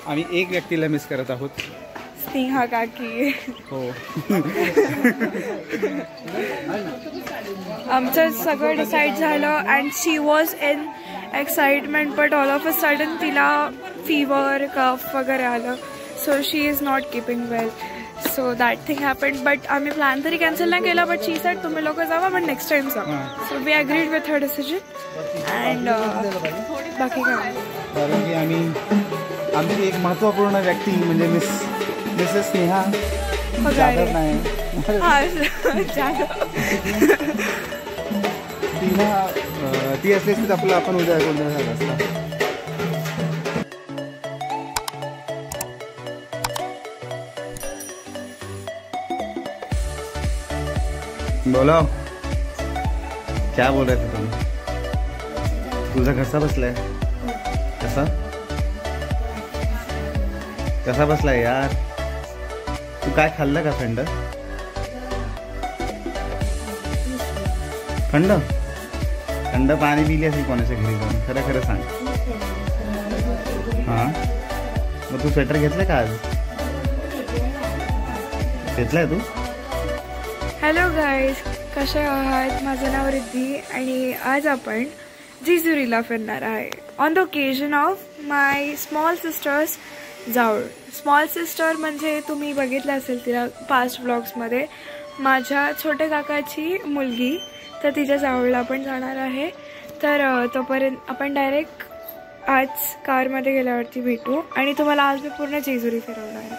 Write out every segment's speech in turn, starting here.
आम्ही एक व्यक्तीला मिस करत आहोत, स्नेहा काकी. हो. आमचं सगळं डिसाईड झालं and she was in excitement but all of a sudden तिला फीवर कफ वगैरे आलं. So she is not keeping well. So that thing happened. But आम्ही प्लॅन तरी कॅन्सल नाही केला. बट शी सेड तुम्ही लोक जावा पण नेक्स्ट टाइम जा. So we agreed with her decision and बाकी काय. कारण की आमची एक महत्त्वपूर्ण व्यक्ती म्हणजे मिसेस स्नेहा जाधव नाही. ती असलीच तर आपण उद्या गोंधळ झाला असता. बोलो, क्या बोल रहे थे तुम? तुझा घसा बसलाय. कसा बसलाय यार? तू काय खाल्लं का? थंड पाणी पिली असेल कोणाच्या घरी जाऊन. खरं सांग. हां, मग तू स्वेटर घेतलं का आज? घेतलाय तू? हॅलो गाईज, कशा आहात? माझं नाव रिद्धी आणि आज आपण जेजुरीला फिरणार आहे on the occasion of my small sisters जाऊळ. स्मॉल सिस्टर म्हणजे तुम्ही बघितलं असेल तिला पास्ट ब्लॉग्समध्ये. माझ्या छोट्या काकाची मुलगी, तर तिच्या जाऊळला आपण जाणार आहे. तर तोपर्यंत आपण डायरेक्ट आज कारमध्ये गेल्यावरती भेटू आणि तुम्हाला आज मी पूर्ण जेजुरी फिरवणार आहे.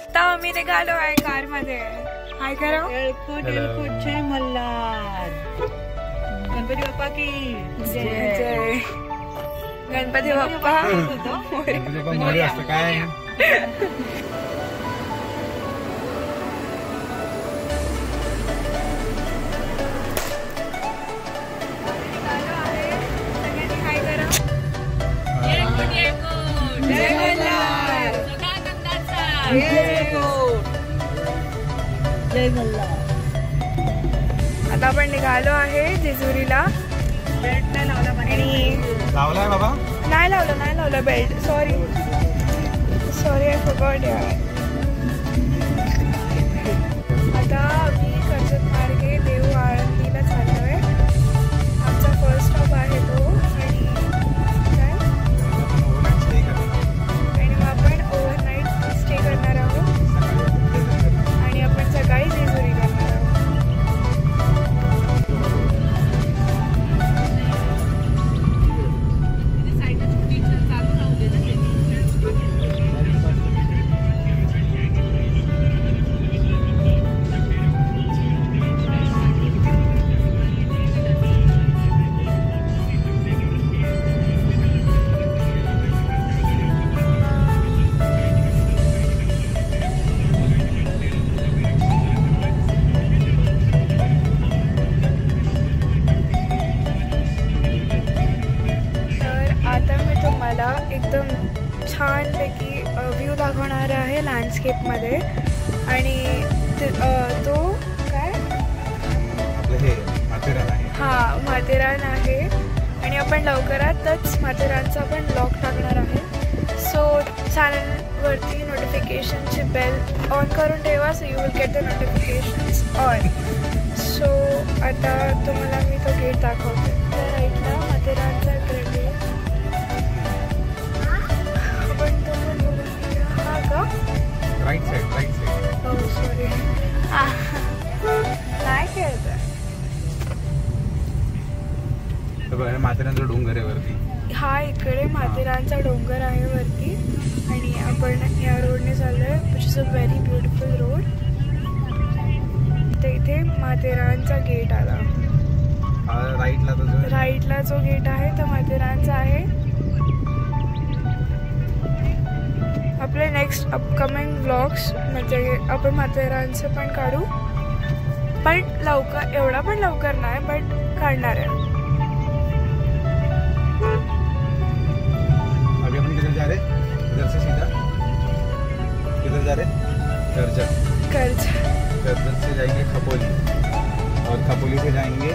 आता आम्ही निघालो आहे कारमध्ये. हाय करा. जय मल्हार. गणपती बाप्पा की जय. गणपती बाप्पा मोरया असतं काय. जय मल्हार. आता आपण निघालो आहे जेजुरीला. बेल्ट नाही लावला आणि लावलाय बाबा? नाही लावलं बेल्ट. सॉरी आय फॉरगॉट यार. आता आम्ही कर्जत मार्गे देऊ आळंदीला चाललोय. आमचा फर्स्ट स्टॉप आहे तो. आणि मग आपण ओव्हरनाईट स्टे करणार आहोत आणि आपण सकाळी जेजुरी करणार आहोत. एकदम छानपैकी व्ह्यू दाखवणार आहे लँडस्केपमध्ये. आणि तो काय माथेरान आहे आणि आपण लवकरातच माथेरानचा पण ब्लॉग टाकणार आहे. सो चॅनलवरती नोटिफिकेशनची बेल ऑन करून ठेवा. So you will get the notifications on. So आता तुम्हाला मी तो गेट दाखवते. त्या राईटला माथेरानचा गेट आहे. Right side. हो सॉरी. नाही खेळतोय. माथेरानचा डोंगर आहे वरती. हा इकडे माथेरानचा डोंगर आहे वरती आणि आपण या रोडने चाललोय which is a very beautiful road. तर इथे माथेरानचा गेट आला. राईटला जो गेट आहे तो माथेरानचा आहे. आपले नेक्स्ट अपकमिंग व्लॉग्स म्हणजे आपण माथेरानचं पण काढू, पण लवकर, एवढा पण लवकर नाही, बट काढणार आहे. अभी अपन किधर जा रहे? इधर से सीधा किधर जा रहे? कर्जत से जाएंगे खपोली और खपोली से जाएंगे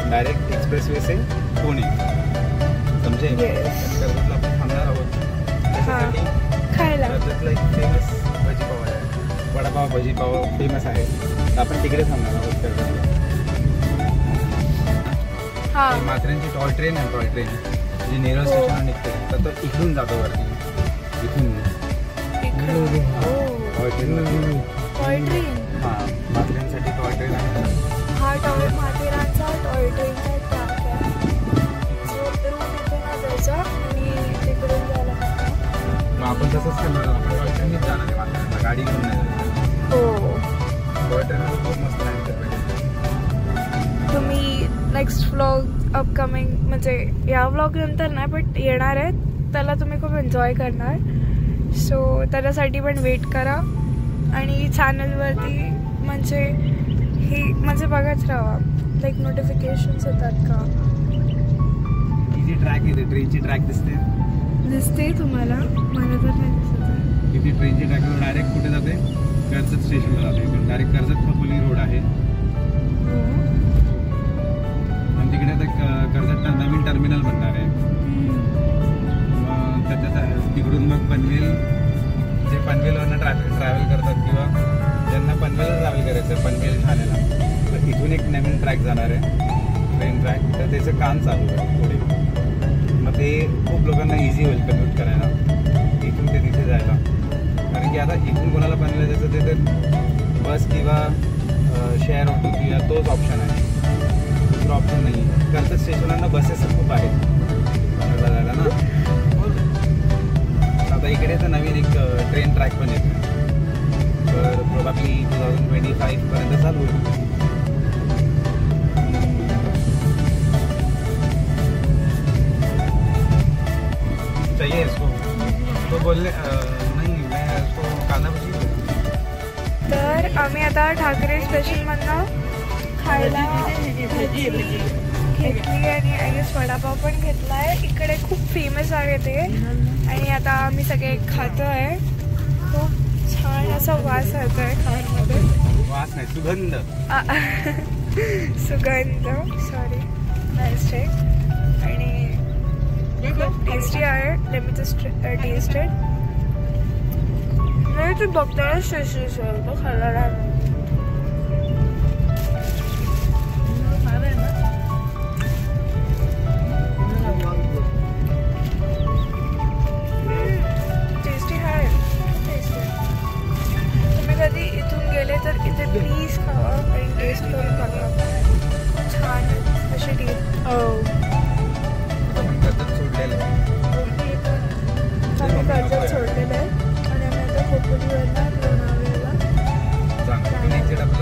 डायरेक्ट एक्सप्रेसवे से पुणे. समझे? कर्जतला आपण थांबणार आहोत. भजी पाव फेमस आहे, तर आपण तिकडे थांबणार आहोत कर्जतला. माथेरानची टॉय ट्रेन आहे, टॉय ट्रेन जी नेरळ स्टेशनवर निघते, तर तो इकडून जातो वरती, इथून टॉय ट्रेन. हां, माथेरानसाठी टॉय ट्रेन आहे. हा माथेरानचा टॉय ट्रेनचा ट्रॅक आहे. जायचा आणि तिकडून जायला मग आपण तसंच करणार, आपण टॉय ट्रेननीच जाणार आहे माथेरानला, गाडी घेऊन नाही जाणार. हो, टॉय ट्रेनमध्ये खूप मस्त आहे. तुम्ही नेक्स्ट व्लॉग अपकमिंग म्हणजे या व्लॉग नंतर नाही पण येणार आहेत, त्याला तुम्ही खूप एन्जॉय करणार. सो त्याच्यासाठी पण वेट करा आणि चॅनलवरती म्हणजे ही म्हणजे बघत राहा, लाईक नोटिफिकेशन्स येतात का. इथे ट्रॅक येते, ट्रेनची ट्रॅक दिसते तुम्हाला? मला तर नाही दिसत. इथे ट्रेनची ट्रॅक डायरेक्ट कुठे जाते? कर्जत स्टेशनला जाते. डायरेक्ट कर्जत खपोली रोड आहे आणि तिकडे आता कर्जत नवीन टर्मिनल बनणार आहे. मग त्याच्यात तिकडून मग पनवेल, जे पनवेलवरनं ट्रॅव्हल करतात किंवा ज्यांना पनवेलला ट्रॅव्हल करायचं आहे पनवेल ठाण्याला, तर इथून एक नवीन ट्रॅक जाणार आहे, ट्रेन ट्रॅक. तर त्याचं काम चालू आहे पुढे. मग ते खूप लोकांना इझी होईल कम्यूट करायला इथून ते तिथे जायला. कारण की आता इथून कोणाला पनवेल जायचं ते तर बस किंवा शेअर ऑटो किंवा तोच ऑप्शन आहे, दुसरा ऑप्शन नाही. कर्जत स्टेशनला बसेस खूप आहेत पनवेलला जायला ना. आता इकडे तर नवीन एक ट्रेन ट्रॅक पण येतो, तर प्रोबॅबली 2025 पर्यंत चालू होईल. चाहिए इसको तो बोलले नाही, मैं इसको कांदा भजी. तर आम्ही आता ठाकरे स्टेशनमधनं खायला घेतली आणि आय गेस वडापाव पण घेतला आहे. इकडे खूप फेमस आहे ते आणि आता आम्ही सगळे खातो आहे. खूप छान असा वास येतो आहे खाण्यामध्ये. वास नाही, सुगंध. सुगंध, सॉरी, नाईस टेक. आणि खूप टेस्टी आहे. Let me just taste it. नाही ते बघतानाच टेस्टी असेल, तो खायला लागला. टेस्टी आहे, टेस्टी. तुम्ही कधी इथून गेले तर इथे प्लीज खावा आणि टेस्ट करून बघा. छान अशी टेस्ट. आम्ही कर्जत सोडलेलं आहे आणि आम्ही आता खोपोलीवरला लोणावळ्याला एक्झॅक्टली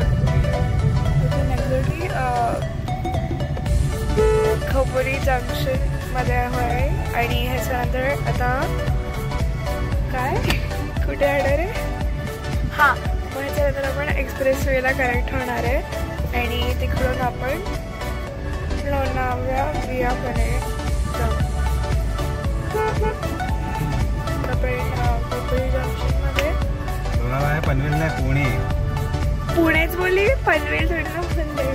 खोपोली जंक्शनमध्ये आहे. आणि ह्याच्यानंतर आता काय कुठे येणार आहे? हां, मग ह्याच्यानंतर आपण एक्सप्रेसवेला कनेक्ट होणार आहे आणि तिकडून आपण लोणावळा विया पुणे जाऊ. खोपोली जंक्शनमध्ये पनवेल नाही, पुणे. पुणेच बोलली, पनवेल थोडी ना म्हणले.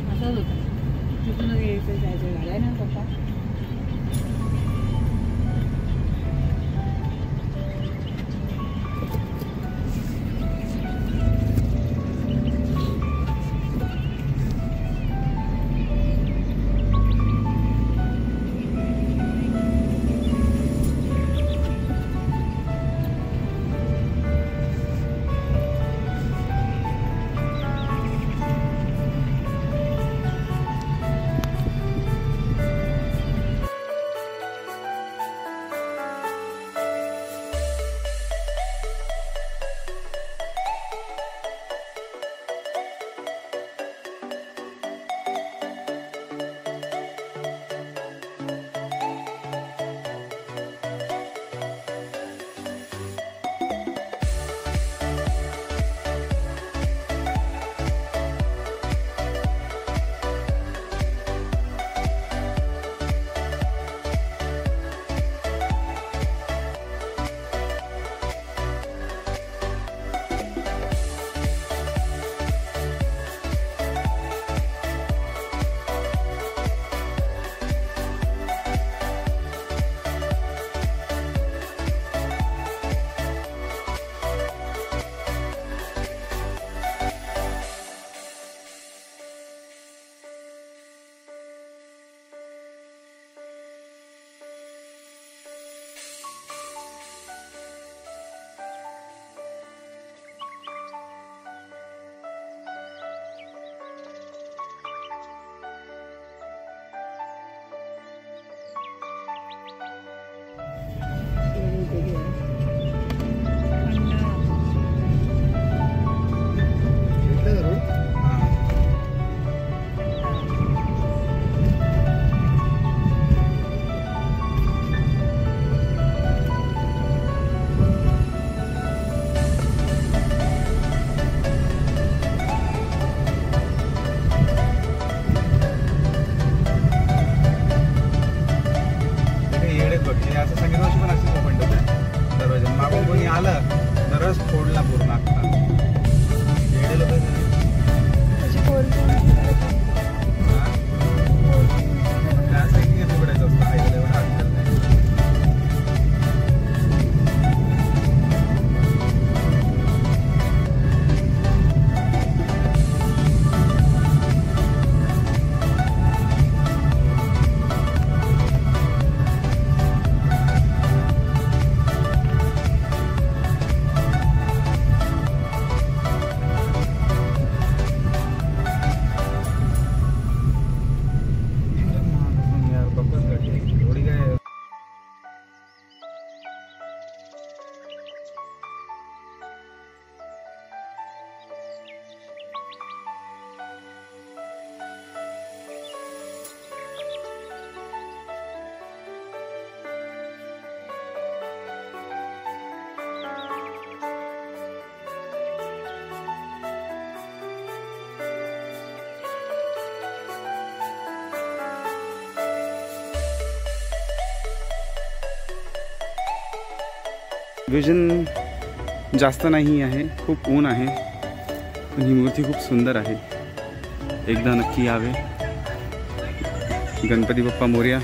असंच होतं, तिथूनच यायचं जायचं गाड्या ना पप्पा. विजन जास्त नाही आहे, खूप ऊन आहे, पण ही मूर्ती खूप सुंदर आहे. एकदा नक्की यावे. गणपती बाप्पा मोरया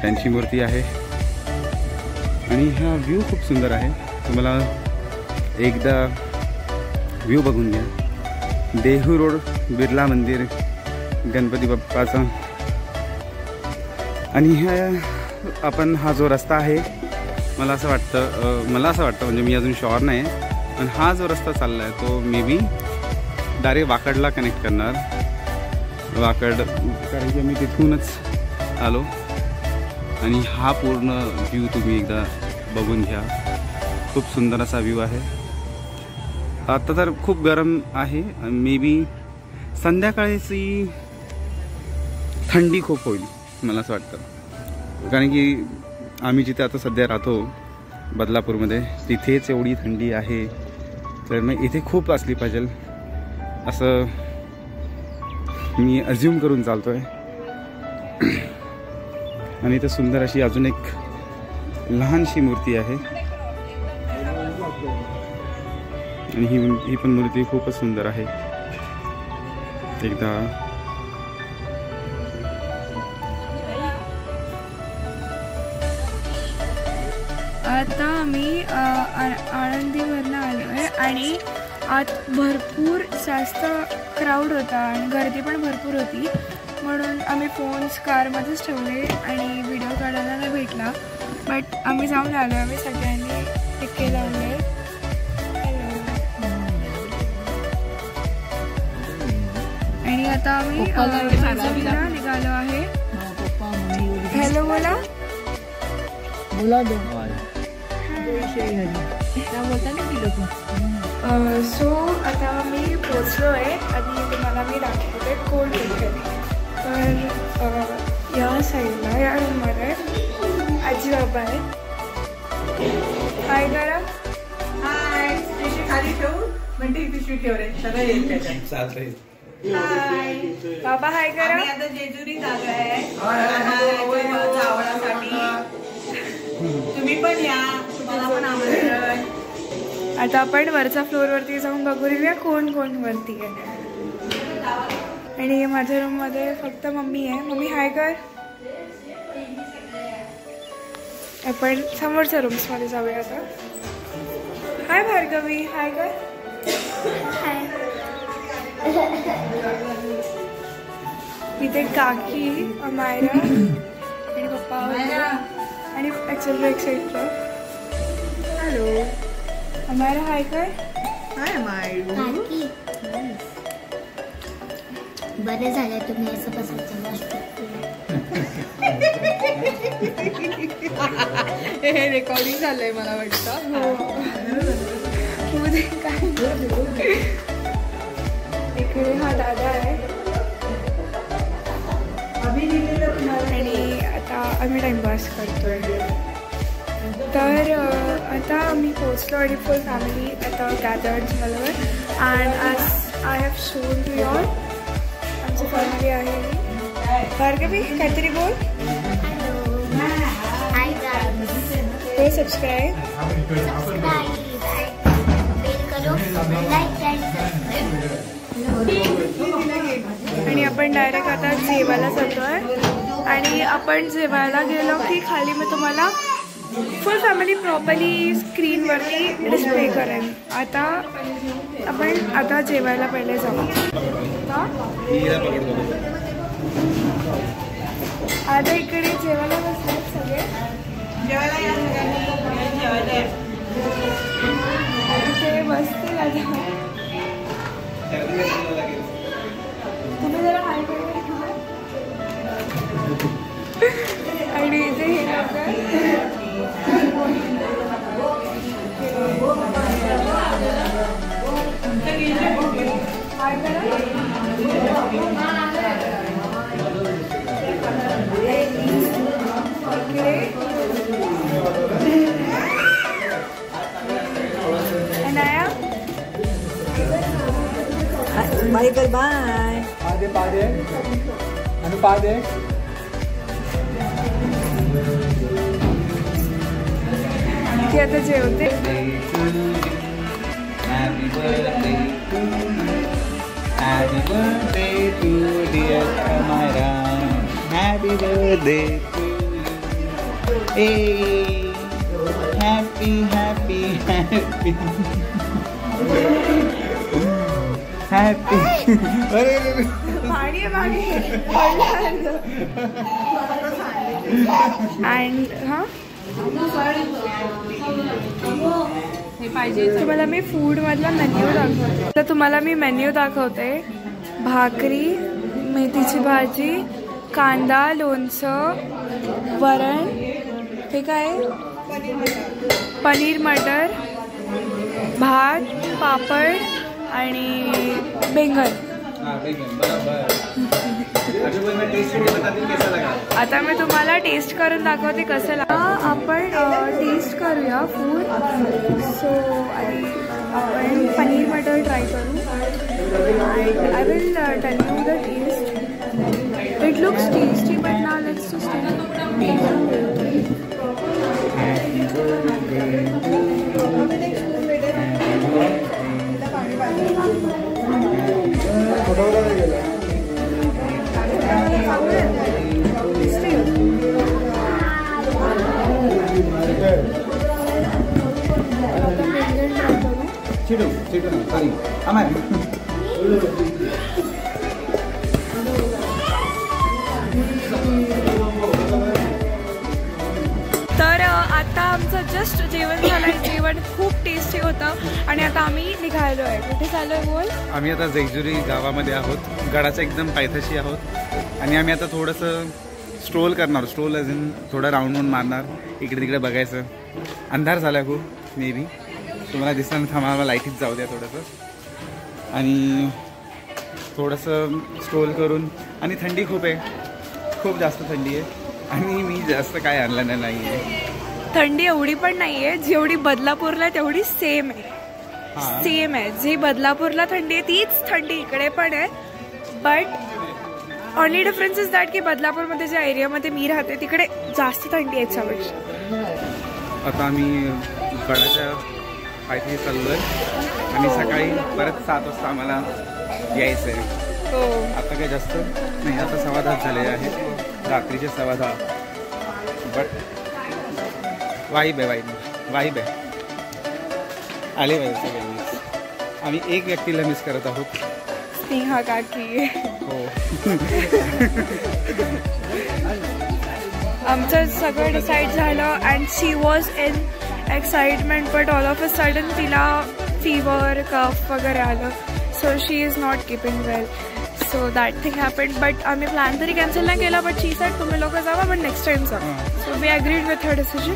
त्यांची मूर्ती आहे आणि हा व्ह्यू खूप सुंदर आहे. तुम्हाला एकदा व्ह्यू बघून घ्या. देहू रोड बिर्ला मंदिर गणपती बाप्पाचा. आणि आपण हा जो रस्ता आहे मला असं वाटतं म्हणजे मी अजून शुअर नाही, पण हा जो रस्ता चालला आहे तो मे बी डायरेक्ट वाकडला कनेक्ट करणार. वाकड कारण की मी तिथूनच आलो. आणि हा पूर्ण व्ह्यू तुम्ही एकदा बघून घ्या. खूप सुंदर असा व्ह्यू आहे. आता तर खूप गरम आहे, मे बी संध्याकाळची थंडी खूप होईल मला असं वाटतं. कारण की आम्ही जिथे आता सध्या राहतो बदलापूरमध्ये तिथेच एवढी थंडी आहे, तर मग इथे खूप असली पाहिजे असं मी अज्युम करून चालतो आहे. आणि इथे सुंदर अशी अजून एक लहानशी मूर्ती आहे आणि ही पण मूर्ती खूपच सुंदर आहे. एकदा आता आम्ही आळंदीवरनं आलो आहे आणि आत भरपूर जास्त क्राऊड होता आणि गर्दी पण भरपूर होती, म्हणून आम्ही फोन्स कारमध्येच ठेवले आणि व्हिडिओ काढायला नाही भेटला. बट आम्ही जाऊन आलो. आम्ही सगळ्यांनी टिक्के लावले. आणि आता आम्ही निघालो आहे. हॅलो बोला. सो आता मी पोचलो आहे आणि तुम्हाला मी दाखवते कोल्ड ड्रिंक. तर या साईडला या रूममध्ये आजी बाबा आहे. हाय करा. हाय. पिशवी खाली ठेवू म्हणते पिशवी ठेव रे, सगळं येईल त्याच्यात. हाय बाबा. हाय करा. आता जेजुरीत आलो आहे आवडासाठी. तुम्ही पण या, तुम्हाला पण आमंत्रण. आता आपण वरच्या फ्लोअरवरती जाऊन बघूया कोण कोण वरती आहे. आणि माझ्या रूममध्ये फक्त मम्मी आहे. मम्मी हाय कर. आपण समोरच्या रूम्समध्ये जाऊया आता. हाय भार्गवी. हाय कर. हाय. इथे काकी मायरा आणि पप्पा आणि ॲक्च्युअली एक्साइटलं. हॅलो अमायरा. हाय कर. हाय मायरू. बरे झाले तुम्ही असं बसायचं. हे रेकॉर्डिंग झालंय मला वाटतं. इकडे हा दादा आहे आणि आता आम्ही टाइमपास करतोय. तर आता आम्ही पोचलो आणि फुल फॅमिली आता गॅदर्ड झाल्यावर. अँड आज I have shown to your आमची फॅमिली आहे. भार्गवी काहीतरी बोल. हो सबस्क्राईब. आणि आपण डायरेक्ट आता जेवायला जातोय आणि आपण जेवायला गेलो की खाली मी तुम्हाला फुल फॅमिली प्रॉपरली स्क्रीनवरती डिस्प्ले करेन. आता जेवायला पहिले जाऊ. आता इकडे जेवायला बसले सगळे. ते बसतील आता. तुम्ही जरा हाय करू. आणि इथे हे हाय करा. अनाया बाय कर. बाय. पादे आणि पादे. ती आता जेवते. Happy birthday to you. Happy birthday to dear Amira. Happy birthday to you. Hey, happy, happy, happy. Happy. And हां तुम्हाला मी फूडमधला मेन्यू दाखवते. तर तुम्हाला मी मेन्यू दाखवते. भाकरी, मेथीची भाजी, कांदा, लोणचं, वरण, हे काय पनीर मटर, भात, पापड आणि बेंगन. आता मी तुम्हाला टेस्ट करून दाखवते कसं लागतं. आपण टेस्ट करूया फूड. सो आधी आपण पनीर मटर ट्राय करू. I will tell you the taste. It looks tasty but now let's just तर आता आमचं जस्ट जेवण झालंय. जेवण खूप टेस्टी होतं आणि आता आम्ही निघालो आहे. कुठे चालू आहे बोल? आम्ही आता जैजुरी गावामध्ये आहोत. गडाच्या एकदम पायथ्याशी आहोत आणि आम्ही आता थोडंसं स्ट्रोल करणार. स्ट्रोल अजून थोडं राऊंड मारणार, इकडे तिकडे बघायचं. अंधार झाला खूप. मे बी तुम्हाला दिसणार नाही. थांबा लाईटीत जाऊ द्या थोडंसं. आणि थोडंसं स्ट्रोल करून. आणि थंडी खूप आहे, खूप जास्त थंडी आहे. आणि मी जास्त काय आणलं नाही आहे. थंडी एवढी पण नाही आहे जेवढी बदलापूरला तेवढी सेम आहे. सेम आहे. जी बदलापूरला थंडी आहे तीच थंडी इकडे पण आहे. But only difference is that की बदलापूरमध्ये ज्या एरियामध्ये मी राहते तिकडे जास्त थंडी आहे याच्यापेक्षा. आता आम्ही गडाच्या पायथ्याशी चाललो आहे आणि सकाळी परत 7 वाजता आम्हाला यायचं आहे. हो. आता काही जास्त नाही. आता 10:15 झाले आहेत. रात्रीचे 10:15. बट वाईब आहे. आले पाहिजे सगळ्यांनी. आम्ही एक व्यक्तीला मिस करत आहोत. स्नेहा काकी. हो. आमचं सगळं डिसाईड झालं and she was in excitement but all of a sudden तिला फीवर कफ वगैरे आलं. So she is not keeping well. So that thing happened. But आम्ही प्लॅन तरी कॅन्सल नाही केला. बट शी सेड तुम्ही लोक जावा बट नेक्स्ट टाइम जा. So we agreed with her decision.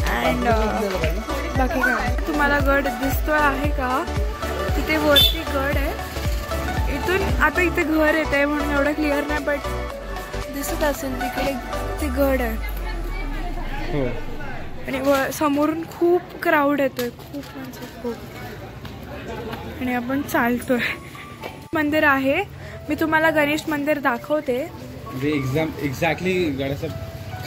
And बाकी काय तुम्हाला गड दिसतोय आहे का? तिथे वरती गड आहे. इथून आता इथे घर येत आहे म्हणून एवढं क्लिअर नाही बट दिसत असेल तिकडे ते गड आहे. आणि समोरून खूप क्राऊड येतोय. खूप म्हणजे खूप. आणि आपण चालतोय. मंदिर आहे. मी तुम्हाला गणेश मंदिर दाखवते. एक्झॅक्टली गडाच्या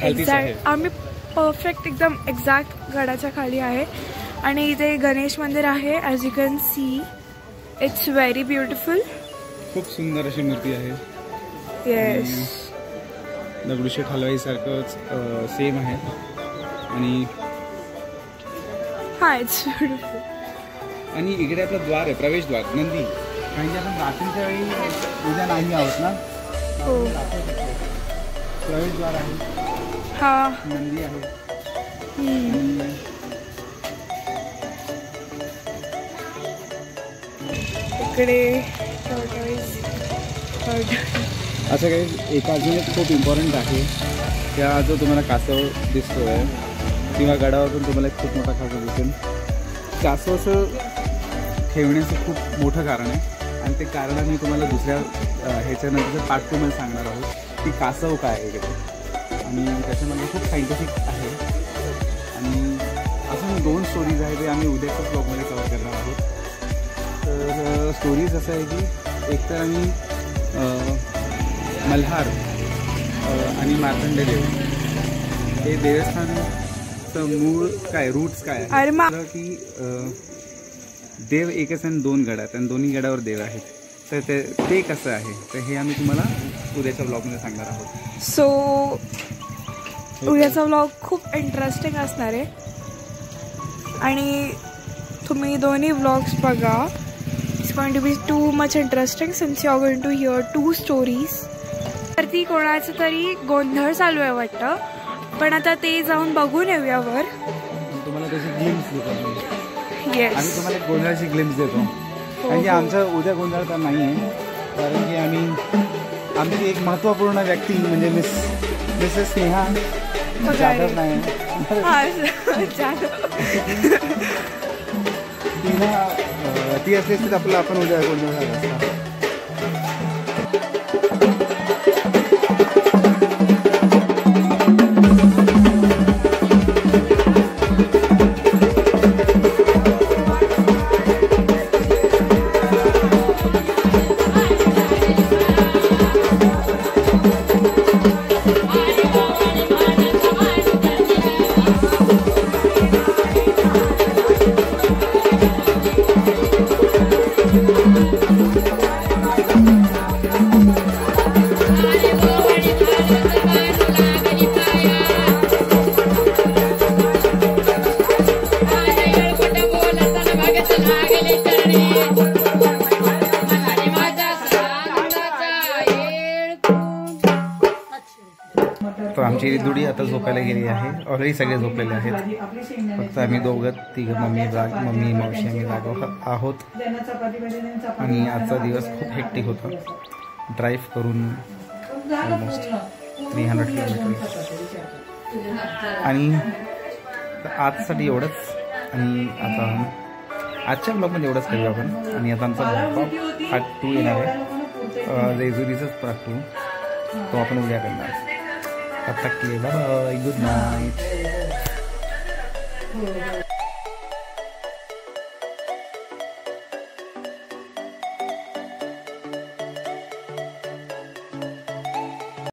खाली आहे. आम्ही परफेक्ट एकदम एक्झॅक्ट गडाच्या खाली आहे. आणि इथे गणेश मंदिर आहे. As you can see it's very beautiful. खूप सुंदर अशी मूर्ती आहे. येस. दगडूशेठ हलवाईसारखंच सेम आहे. आणि हा इट्स ब्युटिफुल. आणि इकडे आपलं द्वार आहे, प्रवेशद्वार, नंदी. म्हणजे आपण रात्रीच्या वेळी उद्या नाही आहोत ना. हो. प्रवेशद्वार आहे. हा. नंदी आहे. इकडे असं काही एक अजून एक खूप इम्पॉर्टंट आहे. त्या जो तुम्हाला कासव दिसतो आहे किंवा गडावरून तुम्हाला एक खूप मोठा कासव दिसेल. कासव असं ठेवण्याचं खूप मोठं कारण आहे. आणि ते कारण मी तुम्हाला दुसऱ्या ह्याच्यानंतर पार्ट 2 मध्ये सांगणार आहोत की कासव काय आहे इकडे. आणि त्याच्यामध्ये खूप सायंटिफिक आहे. आणि अजून 2 स्टोरीज आहेत जे आम्ही उद्याच्याच ब्लॉगमध्ये कव्हर करणार आहोत. तर स्टोरीज असं आहे की एकतर आम्ही मल्हार आणि मार्कंडेय देव हे देवस्थान याचं मूळ काय, रूट्स काय अरे आहे की देव एकच आणि 2 गड आहेत आणि दोन्ही गडावर देव आहेत. तर ते कसं आहे तर हे आम्ही तुम्हाला उद्याच्या ब्लॉगमध्ये सांगणार आहोत. सो उद्याचा व्लॉग खूप इंटरेस्टिंग असणार आहे आणि तुम्ही दोन्ही व्लॉग्स बघा. It's going to be too much interesting since you are going to hear 2 stories. तर ती कोणाचं तरी गोंधळ चालू आहे वाटतं, पण आता ते जाऊन बघून येऊया वर. तुम्हाला त्याची ग्लिम्स देतो. येस, आम्ही तुम्हाला एक गोंधळाची ग्लिम्स देतो. कारण की आमचं उद्या गोंधळ तर नाही आहे, कारण की आमची एक महत्त्वपूर्ण व्यक्ती म्हणजे मिसेस स्नेहा जाधव नाही ती असली तर आपलं आपण उद्या गोंधळ झाला असता. तो आमची दुडी आता झोपायला गेली आहे. ऑलरेडी सगळे झोपलेले आहेत, फक्त आम्ही तिघं मम्मी मावशी आम्ही जागो आहोत. आणि आजचा दिवस खूप हेक्टिक होता. ड्राईव्ह करून ऑलमोस्ट 300 किलोमीटर. आणि आजसाठी एवढंच. आणि आता आजच्या ब्लॉगमध्ये एवढंच करूया आपण. आणि आता आमचा पार्ट 2 येणार आहे, जेजुरीचाच पार्ट 2, तो आपण उद्या करणार. तब तक के लिए बाय, गुड नाइट.